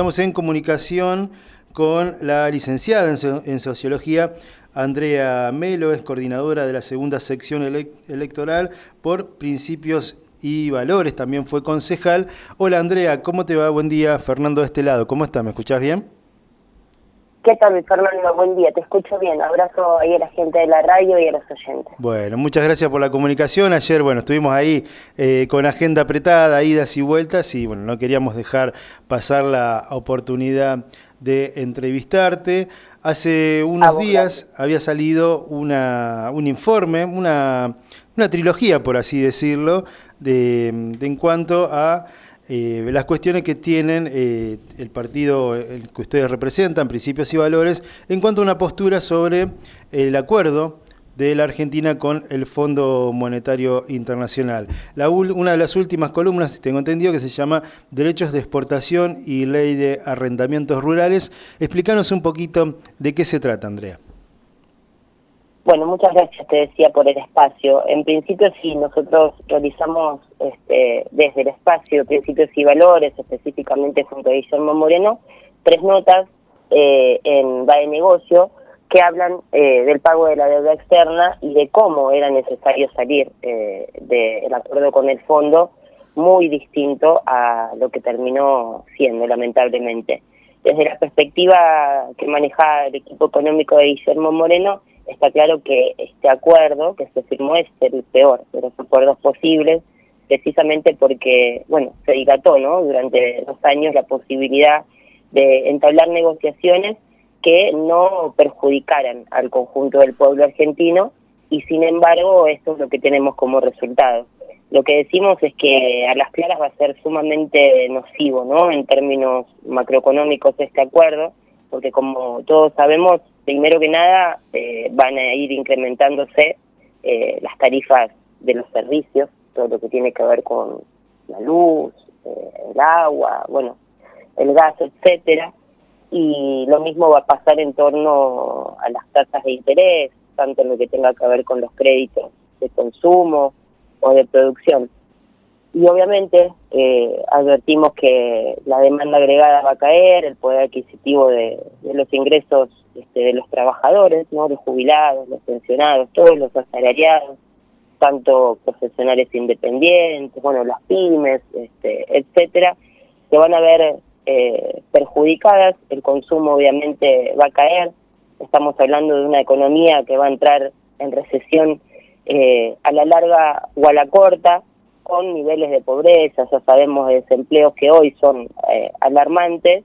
estamos en comunicación con la licenciada en Sociología, Andrea Melo, es coordinadora de la segunda sección electoral por Principios y Valores, también fue concejal. Hola Andrea, ¿cómo te va? Buen día, Fernando de este lado, ¿cómo estás? ¿Me escuchás bien? ¿Qué tal, Fernando? Buen día, te escucho bien. Abrazo ahí a la gente de la radio y a los oyentes. Bueno, muchas gracias por la comunicación. Ayer, estuvimos ahí con agenda apretada, idas y vueltas, y no queríamos dejar pasar la oportunidad de entrevistarte. Hace unos días había salido un informe, una trilogía, por así decirlo, en cuanto a las cuestiones que tienen el partido el que ustedes representan, Principios y Valores, en cuanto a una postura sobre el acuerdo de la Argentina con el Fondo Monetario Internacional. Una de las últimas columnas, tengo entendido, que se llama Derechos de Exportación y Ley de Arrendamientos Rurales. Explícanos un poquito de qué se trata, Andrea. Bueno, muchas gracias, te decía, por el espacio. En principio, sí, nosotros realizamos desde el espacio Principios y Valores, específicamente junto a Guillermo Moreno, 3 notas en Va de Negocio que hablan del pago de la deuda externa y de cómo era necesario salir del acuerdo con el fondo, muy distinto a lo que terminó siendo, lamentablemente. Desde la perspectiva que maneja el equipo económico de Guillermo Moreno, está claro que este acuerdo que se firmó es el peor de los acuerdos posibles, precisamente porque, se dilató, ¿no?, durante 2 años la posibilidad de entablar negociaciones que no perjudicaran al conjunto del pueblo argentino, y sin embargo esto es lo que tenemos como resultado. Lo que decimos es que a las claras va a ser sumamente nocivo, ¿no?, en términos macroeconómicos este acuerdo, porque como todos sabemos, primero que nada van a ir incrementándose las tarifas de los servicios, todo lo que tiene que ver con la luz, el agua, el gas, etcétera. Y lo mismo va a pasar en torno a las tasas de interés, tanto en lo que tenga que ver con los créditos de consumo o de producción. Y obviamente advertimos que la demanda agregada va a caer, el poder adquisitivo de los ingresos de los trabajadores, ¿no?, los jubilados, los pensionados, todos los asalariados, tanto profesionales independientes, las pymes, etcétera, que van a ver perjudicadas. El consumo obviamente va a caer. Estamos hablando de una economía que va a entrar en recesión a la larga o a la corta, con niveles de pobreza, ya sabemos, de desempleos que hoy son alarmantes,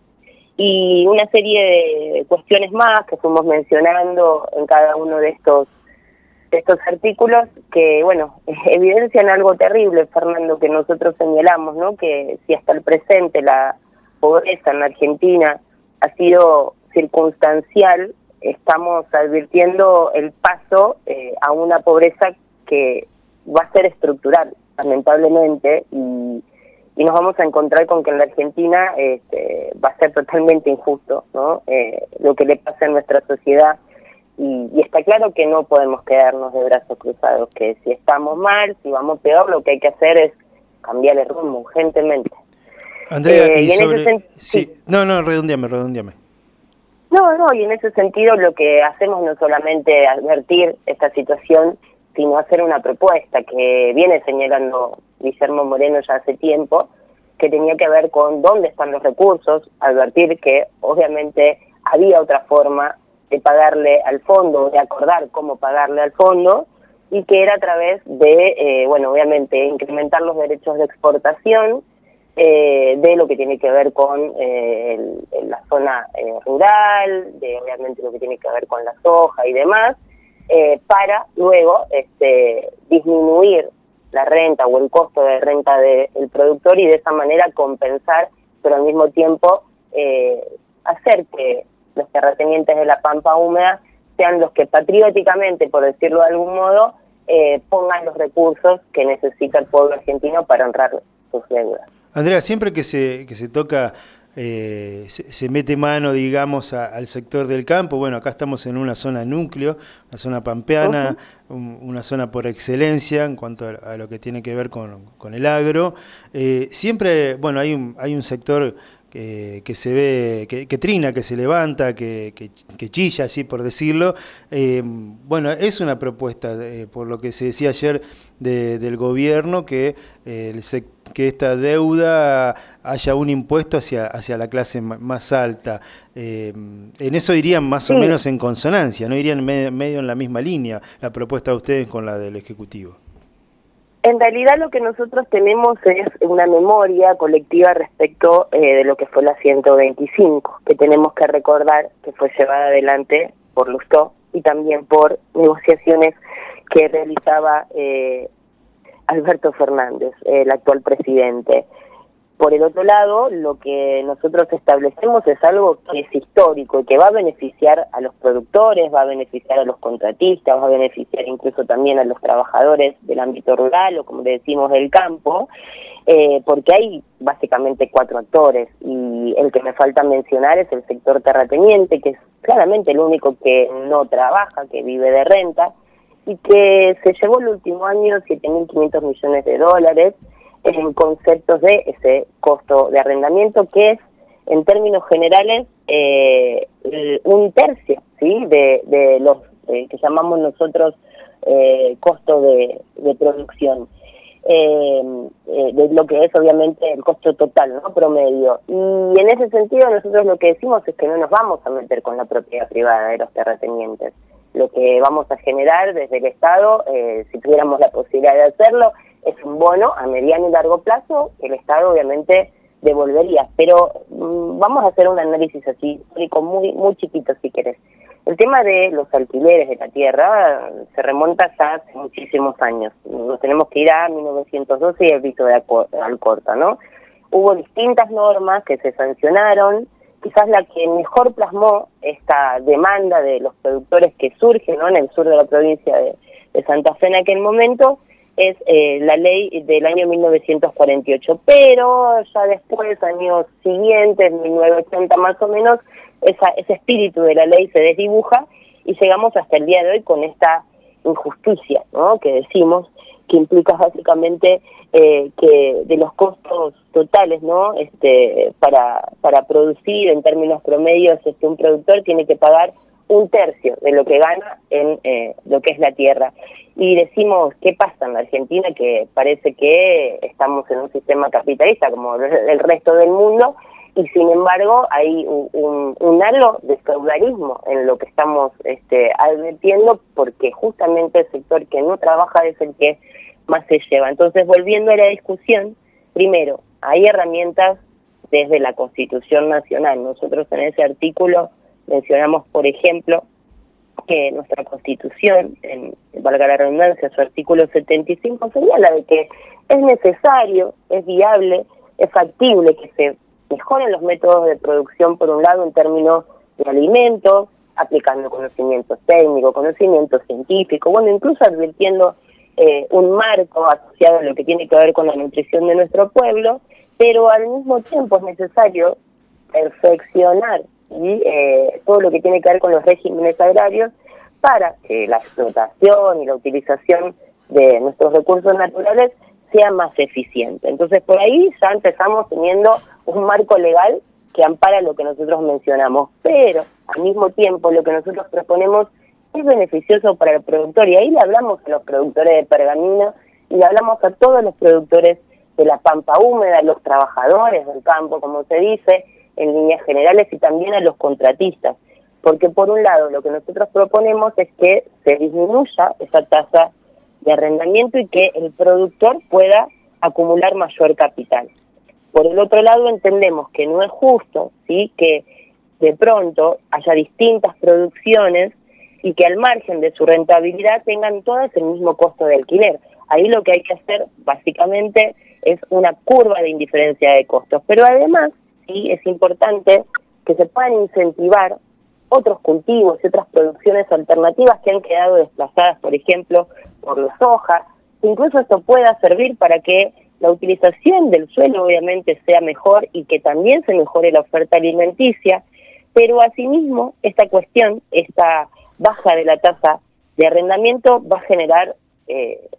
y una serie de cuestiones más que fuimos mencionando en cada uno de estos artículos que, evidencian algo terrible, Fernando, que nosotros señalamos, ¿no?, que si hasta el presente la pobreza en la Argentina ha sido circunstancial, estamos advirtiendo el paso a una pobreza que va a ser estructural, lamentablemente, y nos vamos a encontrar con que en la Argentina va a ser totalmente injusto, ¿no?, lo que le pasa a nuestra sociedad, y está claro que no podemos quedarnos de brazos cruzados, que si estamos mal, si vamos peor, lo que hay que hacer es cambiar el rumbo urgentemente. Andrea, y en ese sí. No, redondeame. No, y en ese sentido lo que hacemos no es solamente advertir esta situación, sino hacer una propuesta que viene señalando Guillermo Moreno ya hace tiempo, que tenía que ver con dónde están los recursos, advertir que obviamente había otra forma de pagarle al fondo, de acordar cómo pagarle al fondo, y que era a través de, obviamente, incrementar los derechos de exportación, de lo que tiene que ver con la zona rural, de obviamente lo que tiene que ver con la soja y demás, para luego disminuir la renta o el costo de renta del productor, y de esa manera compensar, pero al mismo tiempo hacer que los terratenientes de la pampa húmeda sean los que patrióticamente, por decirlo de algún modo, pongan los recursos que necesita el pueblo argentino para honrar sus deudas. Andrea, siempre que se toca, se mete mano, digamos, al sector del campo, acá estamos en una zona núcleo, una zona pampeana, una zona por excelencia en cuanto a lo que tiene que ver con el agro. Siempre, hay un sector que se ve, que trina, que se levanta, que chilla, así por decirlo. Bueno, es una propuesta, por lo que se decía ayer del gobierno, que esta deuda haya un impuesto hacia la clase más alta. En eso irían más o Sí, menos en consonancia, ¿no? Irían medio en la misma línea la propuesta de ustedes con la del Ejecutivo. en realidad lo que nosotros tenemos es una memoria colectiva respecto de lo que fue la 125, que tenemos que recordar que fue llevada adelante por Lustó y también por negociaciones que realizaba Alberto Fernández, el actual presidente. Por el otro lado, lo que nosotros establecemos es algo que es histórico y que va a beneficiar a los productores, va a beneficiar a los contratistas, va a beneficiar incluso también a los trabajadores del ámbito rural o, como le decimos, del campo, porque hay básicamente 4 actores y el que me falta mencionar es el sector terrateniente, que es claramente el único que no trabaja, que vive de renta y que se llevó el último año $7.500 millones en conceptos de ese costo de arrendamiento, que es, en términos generales, un tercio, ¿sí?, de los que llamamos nosotros costo de producción, de lo que es obviamente el costo total, ¿no?, promedio. Y en ese sentido nosotros lo que decimos es que no nos vamos a meter con la propiedad privada de los terratenientes. Lo que vamos a generar desde el Estado, si tuviéramos la posibilidad de hacerlo, es un bono a mediano y largo plazo que el Estado obviamente devolvería. Pero vamos a hacer un análisis así, muy chiquito si querés. El tema de los alquileres de la tierra se remonta ya hace muchísimos años. Nos tenemos que ir a 1912 y el rito de Alcorta, ¿no? Hubo distintas normas que se sancionaron. Quizás la que mejor plasmó esta demanda de los productores que surge, ¿no?, en el sur de la provincia de Santa Fe en aquel momento, es la ley del año 1948, pero ya después, años siguientes, 1980 más o menos, ese espíritu de la ley se desdibuja y llegamos hasta el día de hoy con esta injusticia, ¿no?, que decimos, que implica básicamente que de los costos totales, ¿no?, para producir en términos promedios, un productor tiene que pagar un tercio de lo que gana en lo que es la tierra. Y decimos, ¿qué pasa en la Argentina? Que parece que estamos en un sistema capitalista como el resto del mundo, y sin embargo hay un halo de feudalismo en lo que estamos advirtiendo, porque justamente el sector que no trabaja es el que más se lleva. Entonces, volviendo a la discusión, primero, hay herramientas desde la Constitución Nacional. Nosotros en ese artículo mencionamos, por ejemplo, que nuestra Constitución, valga la redundancia, su artículo 75 señala de que es necesario, es viable, es factible que se mejoren los métodos de producción, por un lado, en términos de alimentos, aplicando conocimientos técnicos, conocimientos científicos, bueno, incluso advirtiendo un marco asociado a lo que tiene que ver con la nutrición de nuestro pueblo, pero al mismo tiempo es necesario perfeccionar todo lo que tiene que ver con los regímenes agrarios para que la explotación y la utilización de nuestros recursos naturales sea más eficiente. Entonces, por ahí ya empezamos teniendo un marco legal que ampara lo que nosotros mencionamos, pero al mismo tiempo lo que nosotros proponemos es beneficioso para el productor, y ahí le hablamos a los productores de pergamino y le hablamos a todos los productores de la pampa húmeda, a los trabajadores del campo, como se dice, en líneas generales, y también a los contratistas, porque por un lado lo que nosotros proponemos es que se disminuya esa tasa de arrendamiento y que el productor pueda acumular mayor capital. Por el otro lado, entendemos que no es justo, ¿sí?, que de pronto haya distintas producciones y que al margen de su rentabilidad tengan todas el mismo costo de alquiler. Ahí lo que hay que hacer básicamente es una curva de indiferencia de costos, pero además sí es importante que se puedan incentivar otros cultivos y otras producciones alternativas que han quedado desplazadas, por ejemplo, por la soja. Incluso esto pueda servir para que la utilización del suelo obviamente sea mejor y que también se mejore la oferta alimenticia, pero asimismo esta cuestión, esta baja de la tasa de arrendamiento va a generar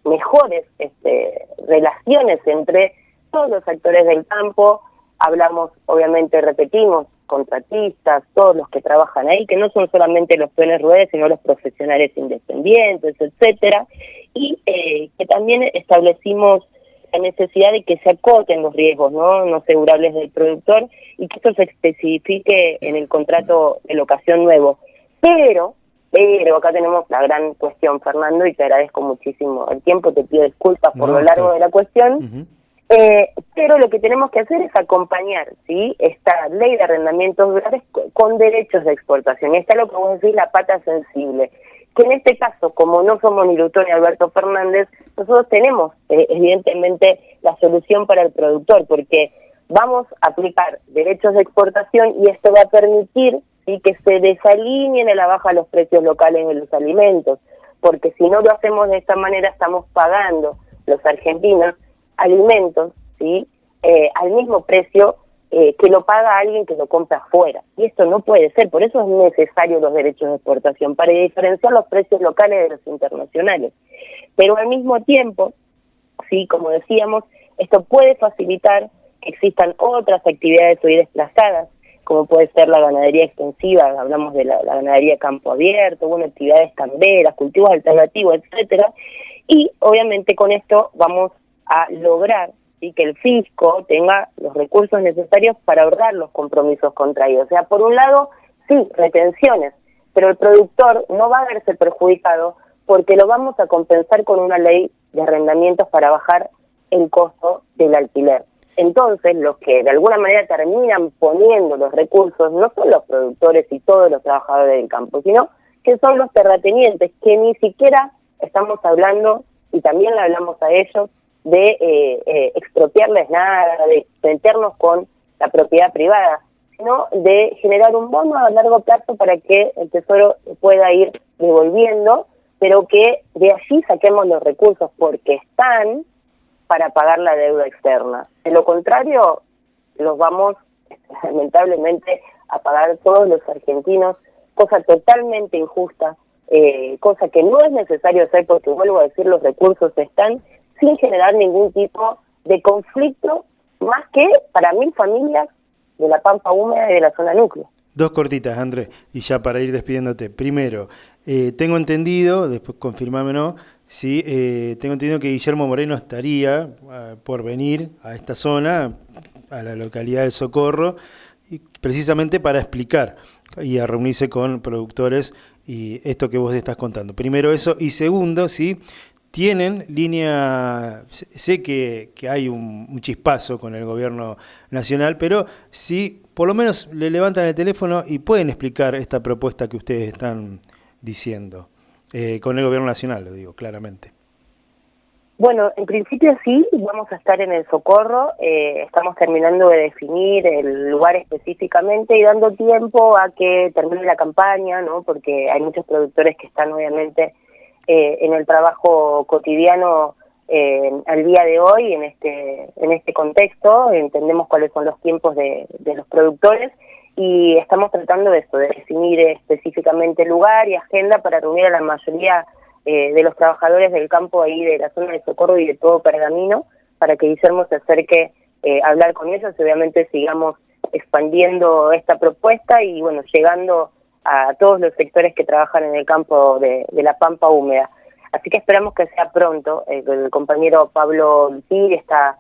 mejores relaciones entre todos los actores del campo, hablamos, obviamente repetimos, contratistas, todos los que trabajan ahí, que no son solamente los peones rurales, sino los profesionales independientes, etcétera, y que también establecimos la necesidad de que se acoten los riesgos no asegurables del productor y que esto se especifique en el contrato de locación nuevo. Pero acá tenemos la gran cuestión, Fernando, y te agradezco muchísimo el tiempo, te pido disculpas por lo largo de la cuestión, pero lo que tenemos que hacer es acompañar, ¿sí?, esta ley de arrendamientos rurales con derechos de exportación. Y está lo que vos decís, la pata sensible, que en este caso, como no somos ni Lutó ni Alberto Fernández, nosotros tenemos evidentemente la solución para el productor, porque vamos a aplicar derechos de exportación y esto va a permitir, ¿sí?, que se desalineen a la baja los precios locales de los alimentos, porque si no lo hacemos de esta manera estamos pagando los argentinos alimentos, ¿sí?, al mismo precio que lo paga alguien que lo compra afuera. Y esto no puede ser, por eso es necesario los derechos de exportación, para diferenciar los precios locales de los internacionales. Pero al mismo tiempo, sí, como decíamos, esto puede facilitar que existan otras actividades hoy desplazadas, como puede ser la ganadería extensiva, hablamos de la ganadería de campo abierto, bueno, actividades camberas, cultivos alternativos, etcétera, y obviamente con esto vamos a lograr, ¿sí?, que el fisco tenga los recursos necesarios para ahorrar los compromisos contraídos. O sea, por un lado, sí, retenciones, pero el productor no va a verse perjudicado porque lo vamos a compensar con una ley de arrendamientos para bajar el costo del alquiler. Entonces, los que de alguna manera terminan poniendo los recursos no son los productores y todos los trabajadores del campo, sino que son los terratenientes, que ni siquiera estamos hablando, y también le hablamos a ellos, de expropiarles nada, de meternos con la propiedad privada, sino de generar un bono a largo plazo para que el Tesoro pueda ir devolviendo, pero que de allí saquemos los recursos, porque están para pagar la deuda externa. De lo contrario, los vamos lamentablemente a pagar todos los argentinos, cosa totalmente injusta, cosa que no es necesario hacer, porque vuelvo a decir, los recursos están, sin generar ningún tipo de conflicto, más que para 1000 familias de la Pampa Húmeda y de la zona núcleo. Dos cortitas, Andrés, y ya para ir despidiéndote. Primero, tengo entendido, después confirmámelo, sí, tengo entendido que Guillermo Moreno estaría por venir a esta zona, a la localidad del Socorro, y precisamente para explicar y a reunirse con productores y esto que vos estás contando. Primero eso, y segundo, sí, tienen línea, sé que hay un chispazo con el gobierno nacional, pero sí, por lo menos le levantan el teléfono y pueden explicar esta propuesta que ustedes están diciendo, con el gobierno nacional, lo digo claramente. Bueno, en principio sí, vamos a estar en el Socorro, estamos terminando de definir el lugar específicamente y dando tiempo a que termine la campaña, ¿no? Porque hay muchos productores que están obviamente en el trabajo cotidiano al día de hoy, en este contexto, entendemos cuáles son los tiempos de los productores y estamos tratando de eso, de definir específicamente lugar y agenda para reunir a la mayoría de los trabajadores del campo ahí de la zona de Socorro y de todo Pergamino, para que Guillermo se acerque a hablar con ellos y obviamente sigamos expandiendo esta propuesta y bueno, llegando a todos los sectores que trabajan en el campo de la Pampa Húmeda. Así que esperamos que sea pronto. El compañero Pablo Lupir está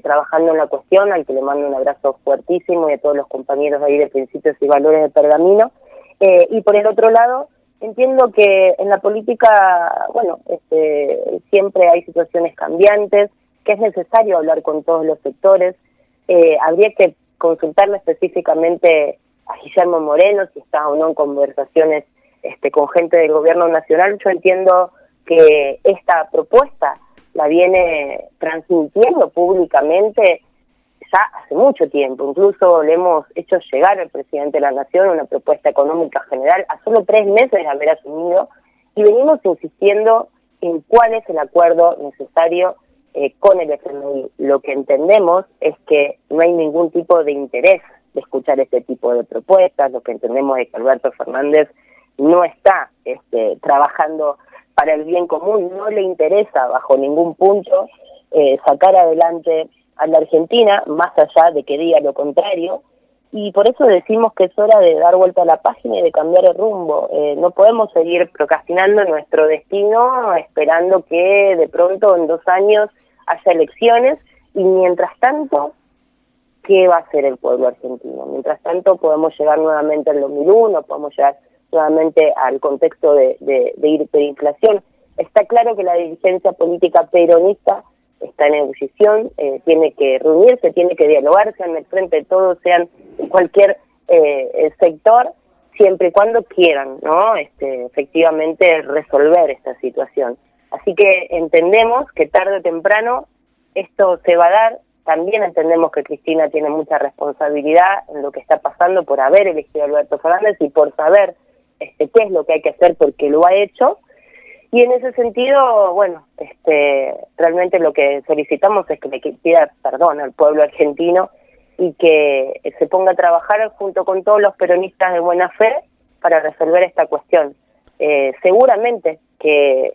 trabajando en la cuestión, al que le mando un abrazo fuertísimo, y a todos los compañeros ahí de Principios y Valores de Pergamino. Y por el otro lado, entiendo que en la política, bueno, siempre hay situaciones cambiantes, que es necesario hablar con todos los sectores. Habría que consultarle específicamente a Guillermo Moreno, si está o no en conversaciones con gente del gobierno nacional. Yo entiendo que esta propuesta la viene transmitiendo públicamente ya hace mucho tiempo. Incluso le hemos hecho llegar al presidente de la Nación una propuesta económica general a solo 3 meses de haber asumido, y venimos insistiendo en cuál es el acuerdo necesario con el FMI. Lo que entendemos es que no hay ningún tipo de interés de escuchar este tipo de propuestas. Lo que entendemos es que Alberto Fernández no está trabajando para el bien común, no le interesa bajo ningún punto sacar adelante a la Argentina, más allá de que diga lo contrario, y por eso decimos que es hora de dar vuelta a la página y de cambiar el rumbo. No podemos seguir procrastinando nuestro destino esperando que de pronto en 2 años haya elecciones, y mientras tanto, ¿qué va a hacer el pueblo argentino? Mientras tanto podemos llegar nuevamente al 2001, podemos llegar nuevamente al contexto de hiperinflación. Está claro que la dirigencia política peronista está en ebullición, tiene que reunirse, tiene que dialogar, sean el Frente de Todos, sean cualquier sector, siempre y cuando quieran, ¿no? Efectivamente resolver esta situación. Así que entendemos que tarde o temprano esto se va a dar. También entendemos que Cristina tiene mucha responsabilidad en lo que está pasando por haber elegido a Alberto Fernández y por saber qué es lo que hay que hacer porque lo ha hecho. Y en ese sentido, bueno, realmente lo que solicitamos es que le pida perdón al pueblo argentino y que se ponga a trabajar junto con todos los peronistas de buena fe para resolver esta cuestión. Seguramente que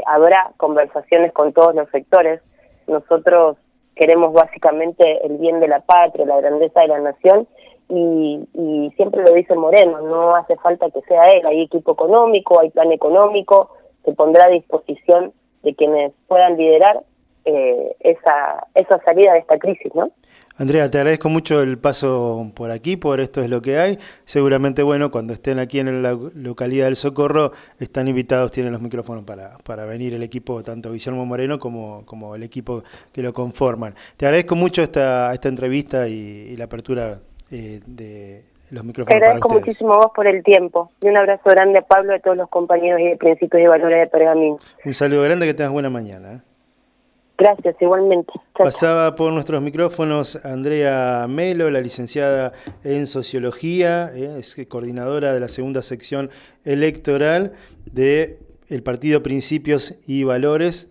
habrá conversaciones con todos los sectores. Nosotros queremos básicamente el bien de la patria, la grandeza de la nación, y siempre lo dice Moreno, no hace falta que sea él, hay equipo económico, hay plan económico, se pondrá a disposición de quienes puedan liderar esa salida de esta crisis, ¿no? Andrea, te agradezco mucho el paso por aquí, por Esto es lo que hay. Seguramente, bueno, cuando estén aquí en la localidad del Socorro, están invitados, tienen los micrófonos para venir el equipo, tanto Guillermo Moreno como el equipo que lo conforman. Te agradezco mucho esta entrevista y la apertura de los micrófonos. Te agradezco muchísimo a vos por el tiempo. Y un abrazo grande a Pablo, a todos los compañeros y de Principios y Valores de Pergamino. Un saludo grande, que tengas buena mañana. Gracias, igualmente. Chao. Pasaba por nuestros micrófonos Andrea Melo, la licenciada en Sociología, es coordinadora de la segunda sección electoral del Partido Principios y Valores.